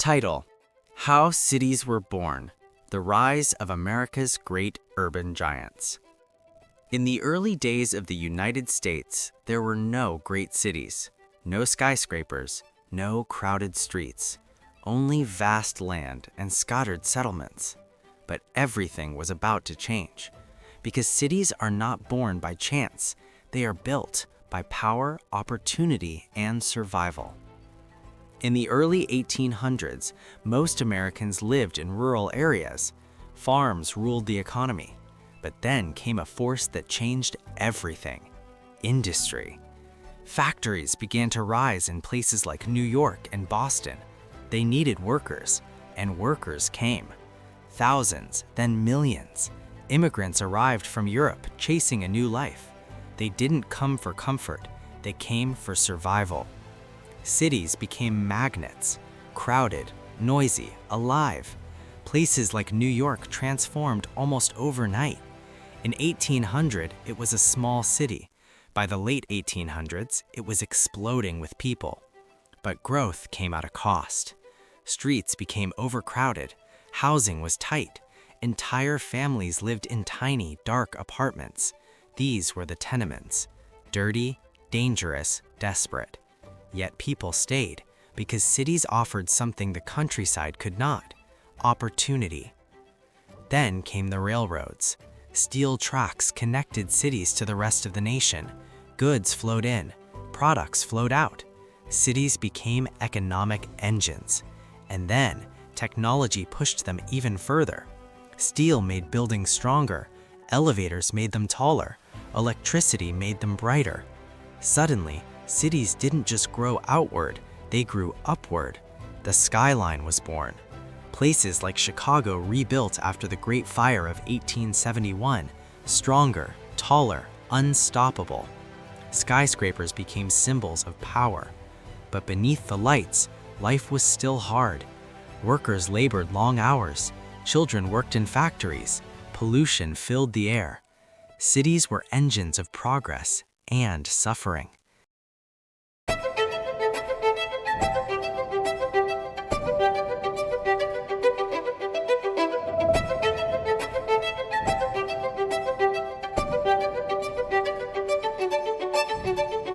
Title: How Cities Were Born: The Rise of America's Great Urban Giants. In the early days of the United States, there were no great cities, no skyscrapers, no crowded streets, only vast land and scattered settlements. But everything was about to change, because cities are not born by chance, they are built by power, opportunity, and survival. In the early 1800s, most Americans lived in rural areas. Farms ruled the economy. But then came a force that changed everything: industry. Factories began to rise in places like New York and Boston. They needed workers, and workers came. Thousands, then millions. Immigrants arrived from Europe chasing a new life. They didn't come for comfort, they came for survival. Cities became magnets, crowded, noisy, alive. Places like New York transformed almost overnight. In 1800, it was a small city. By the late 1800s, it was exploding with people. But growth came at a cost. Streets became overcrowded, housing was tight, entire families lived in tiny, dark apartments. These were the tenements: dirty, dangerous, desperate. Yet people stayed, because cities offered something the countryside could not: opportunity. Then came the railroads. Steel tracks connected cities to the rest of the nation. Goods flowed in, products flowed out. Cities became economic engines. And then technology pushed them even further. Steel made buildings stronger, elevators made them taller, electricity made them brighter. Suddenly, cities didn't just grow outward, they grew upward. The skyline was born. Places like Chicago rebuilt after the Great Fire of 1871, stronger, taller, unstoppable. Skyscrapers became symbols of power. But beneath the lights, life was still hard. Workers labored long hours. Children worked in factories. Pollution filled the air. Cities were engines of progress and suffering.